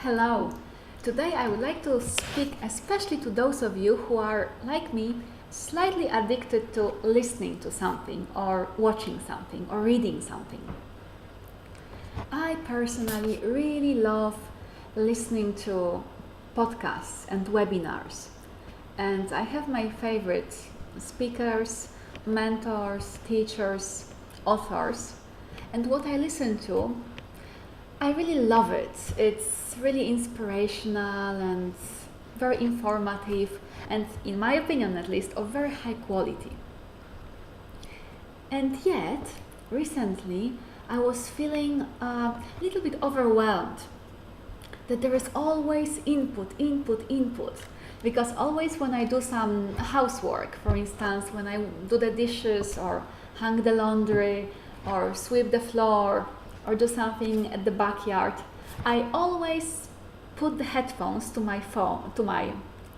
Hello. Today I would like to speak especially to those of you who are, like me, slightly addicted to listening to something or watching something or reading something. I personally really love listening to podcasts and webinars, and I have my favorite speakers, mentors, teachers, authors, and what I listen to, I really love it. It's really inspirational and very informative, and in my opinion at least, of very high quality. And yet, recently, I was feeling a little bit overwhelmed that there is always input. Because always when I do some housework, for instance, when I do the dishes or hang the laundry or sweep the floor or do something at the backyard, I always put the headphones to my phone, to my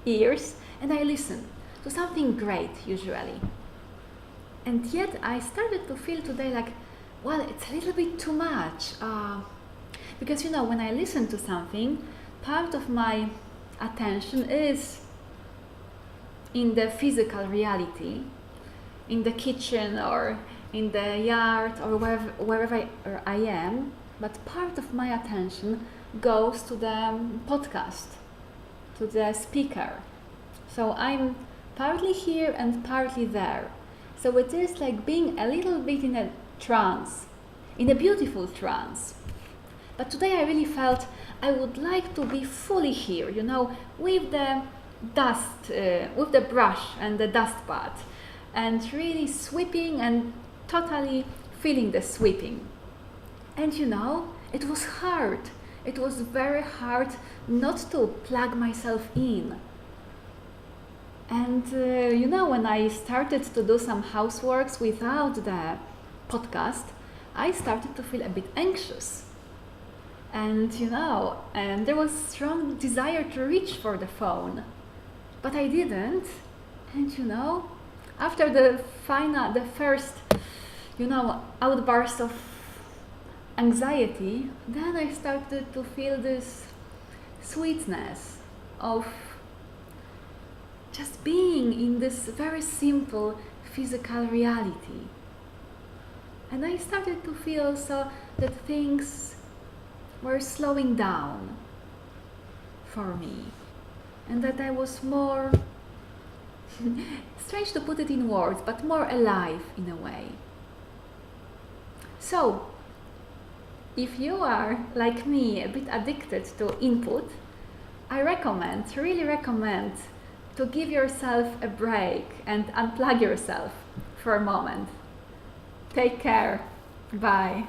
ears, and I listen to something great usually. And yet I started to feel today like, well, it's a little bit too much. Because when I listen to something, part of my attention is in the physical reality, in the kitchen or in the yard or wherever I am, but part of my attention goes to the podcast, to the speaker. So I'm partly here and partly there. So it is like being a little bit in a trance, in a beautiful trance. But today I really felt I would like to be fully here, with the dust, with the brush and the dust bath, and really sweeping and totally feeling the sweeping. And it was hard. It was very hard not to plug myself in. And when I started to do some houseworks without the podcast, I started to feel a bit anxious. And and there was strong desire to reach for the phone, but I didn't. And after the first outburst of anxiety, then I started to feel this sweetness of just being in this very simple physical reality. And I started to feel so that things were slowing down for me, and that I was more, strange to put it in words, but more alive in a way. So, if you are, like me, a bit addicted to input, I really recommend to give yourself a break and unplug yourself for a moment. Take care. Bye.